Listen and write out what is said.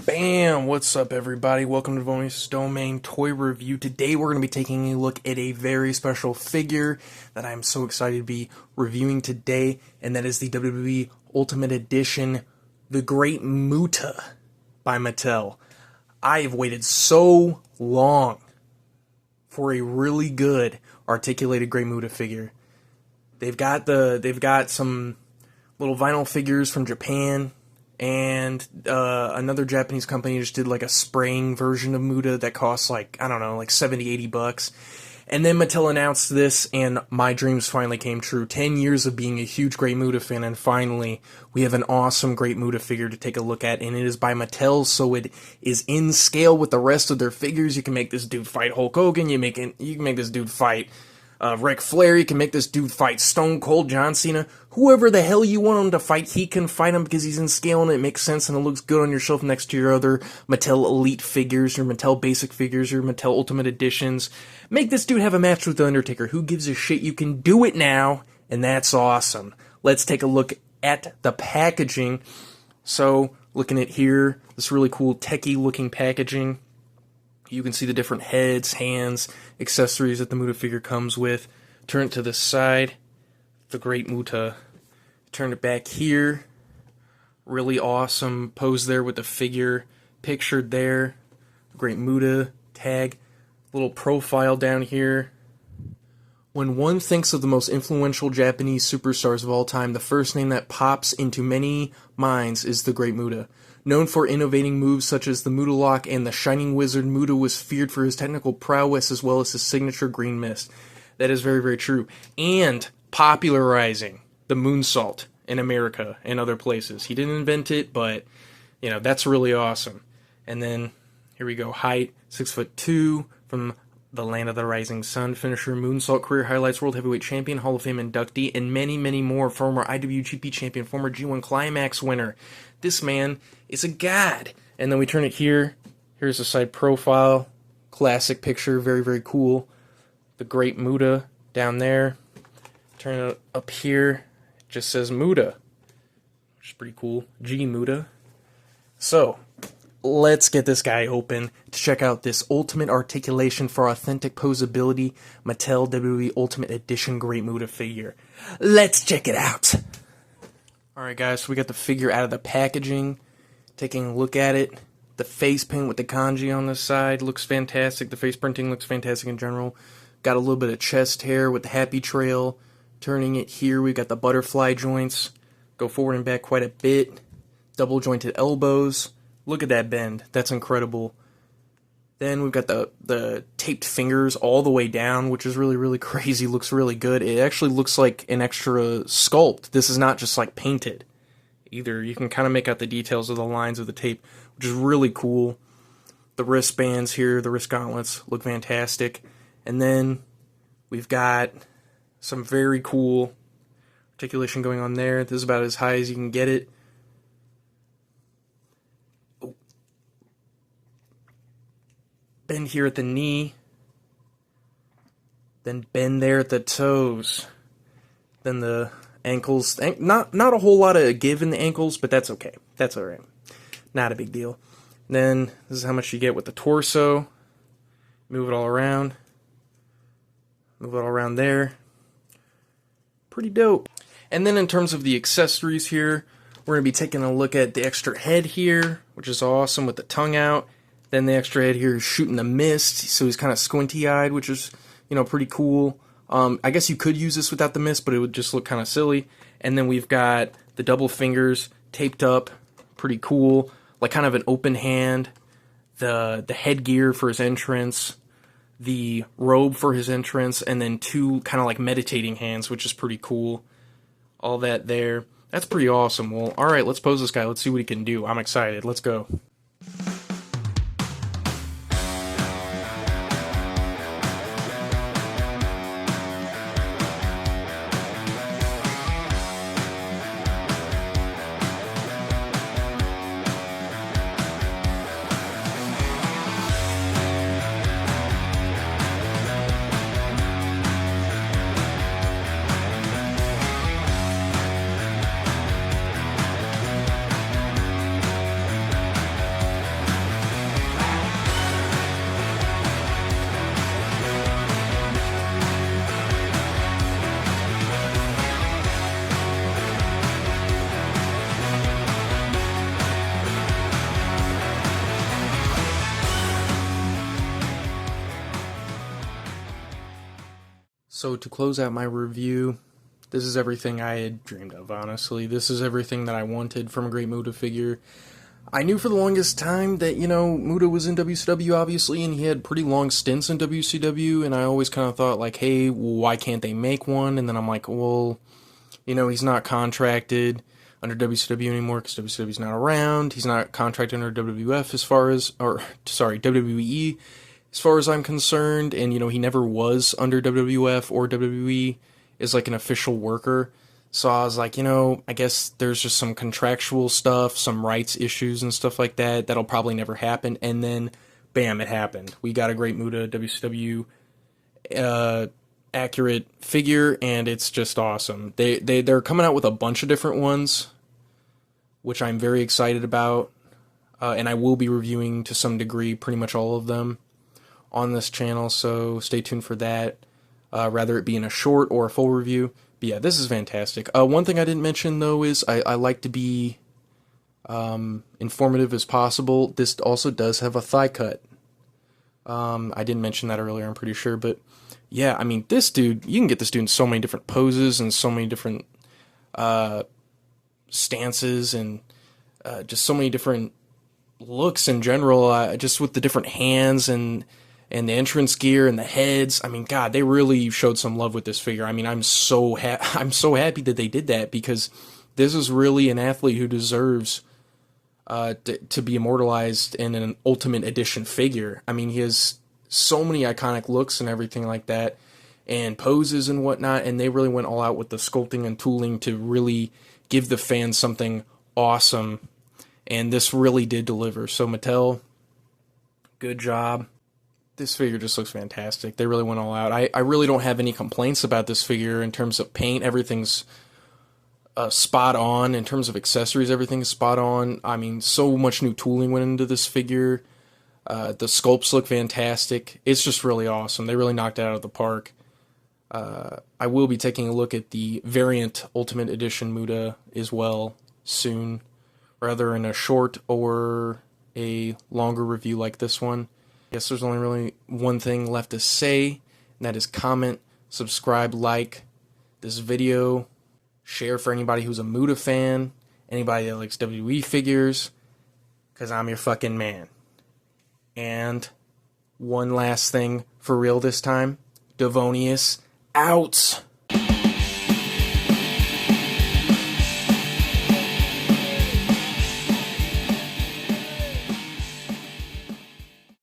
Bam! What's up, everybody? Welcome to Devonius Domain Toy Review. Today we're going to be taking a look at a very special figure that I'm so excited to be reviewing today, and that is the WWE Ultimate Edition, the Great Muta by Mattel. I have waited so long for a really good articulated Great Muta figure. They've got some little vinyl figures from Japan, and another Japanese company just did like a spraying version of Muta that costs like, I don't know, like $70-$80. And then Mattel announced this, and my dreams finally came true. 10 years of being a huge Great Muta fan, and finally we have an awesome Great Muta figure to take a look at, and it is by Mattel, so it is in scale with the rest of their figures. You can make this dude fight Hulk Hogan, you can make this dude fight Ric Flair, you can make this dude fight Stone Cold, John Cena, whoever the hell you want him to fight, he can fight him because he's in scale and it makes sense and it looks good on your shelf next to your other Mattel Elite figures, your Mattel Basic figures, your Mattel Ultimate Editions. Make this dude have a match with The Undertaker. Who gives a shit? You can do it now, and that's awesome. Let's take a look at the packaging. So, looking at here, this really cool techie looking packaging. You can see the different heads, hands, accessories that the Muta figure comes with. Turn it to the side, the Great Muta. Turn it back here. Really awesome pose there with the figure pictured there. Great Muta tag. Little profile down here. When one thinks of the most influential Japanese superstars of all time, the first name that pops into many minds is the Great Muta. Known for innovating moves such as the Muta Lock and the Shining Wizard, Muta was feared for his technical prowess as well as his signature green mist. That is very, very true. And popularizing the moonsault in America and other places. He didn't invent it, but, you know, that's really awesome. And then, here we go, height, 6'2", from the Land of the Rising Sun, finisher, moonsault, career highlights, World Heavyweight Champion, Hall of Fame inductee, and many, many more. Former IWGP Champion, former G1 Climax winner. This man is a god. And then we turn it here. Here's a side profile. Classic picture. Very, very cool. The Great Muta down there. Turn it up here. It just says Muta, which is pretty cool. G Muta. So, let's get this guy open to check out this ultimate articulation for authentic posability Mattel WWE Ultimate Edition Great Muta figure. Let's check it out. Alright guys, so we got the figure out of the packaging. Taking a look at it. The face paint with the kanji on the side looks fantastic. The face printing looks fantastic in general. Got a little bit of chest hair with the happy trail. Turning it here, we've got the butterfly joints. Go forward and back quite a bit. Double jointed elbows. Look at that bend. That's incredible. Then we've got the taped fingers all the way down, which is really, really crazy. Looks really good. It actually looks like an extra sculpt. This is not just like painted either. You can kind of make out the details of the lines of the tape, which is really cool. The wristbands here, the wrist gauntlets, look fantastic. And then we've got some very cool articulation going on there. This is about as high as you can get it. Bend here at the knee, then bend there at the toes, then the ankles. Not a whole lot of give in the ankles, but that's okay. That's alright. Not a big deal. Then this is how much you get with the torso. Move it all around. Move it all around there. Pretty dope. And then in terms of the accessories here, we're going to be taking a look at the extra head here, which is awesome with the tongue out. Then the extra head here is shooting the mist, so he's kind of squinty-eyed, which is, you know, pretty cool. I guess you could use this without the mist, but it would just look kind of silly. And then we've got the double fingers taped up, pretty cool. Like kind of an open hand. The headgear for his entrance. The robe for his entrance. And then two kind of like meditating hands, which is pretty cool. All that there. That's pretty awesome. Well, alright, let's pose this guy. Let's see what he can do. I'm excited. Let's go. So to close out my review, this is everything I had dreamed of, honestly. This is everything that I wanted from a Great Muta figure. I knew for the longest time that, Muta was in WCW, obviously, and he had pretty long stints in WCW, and I always kind of thought, like, hey, why can't they make one? And then I'm like, well, he's not contracted under WCW anymore because WCW's not around. He's not contracted under WWE as far as I'm concerned, and, he never was under WWF or WWE as, like, an official worker. So I was like, I guess there's just some contractual stuff, some rights issues and stuff like that that'll probably never happen. And then, bam, it happened. We got a Great Muta WCW accurate figure, and it's just awesome. They're coming out with a bunch of different ones, which I'm very excited about. And I will be reviewing to some degree pretty much all of them on this channel, so stay tuned for that. Rather it be in a short or a full review. But yeah, this is fantastic. One thing I didn't mention, though, is I like to be informative as possible. This also does have a thigh cut. I didn't mention that earlier, I'm pretty sure. But yeah, I mean, this dude, you can get this dude in so many different poses and so many different stances and just so many different looks in general, just with the different hands and the entrance gear and the heads. I mean, God, they really showed some love with this figure. I mean, I'm so happy that they did that, because this is really an athlete who deserves to be immortalized in an Ultimate Edition figure. I mean, he has so many iconic looks and everything like that, and poses and whatnot, and they really went all out with the sculpting and tooling to really give the fans something awesome, and this really did deliver. So Mattel, good job. This figure just looks fantastic. They really went all out. I really don't have any complaints about this figure in terms of paint. Everything's spot on. In terms of accessories, everything's spot on. I mean, so much new tooling went into this figure. The sculpts look fantastic. It's just really awesome. They really knocked it out of the park. I will be taking a look at the variant Ultimate Edition Muta as well soon, rather in a short or a longer review like this one. I guess there's only really one thing left to say, and that is comment, subscribe, like this video, share for anybody who's a Muta fan, anybody that likes WWE figures, because I'm your fucking man. And one last thing for real this time, Devonius out.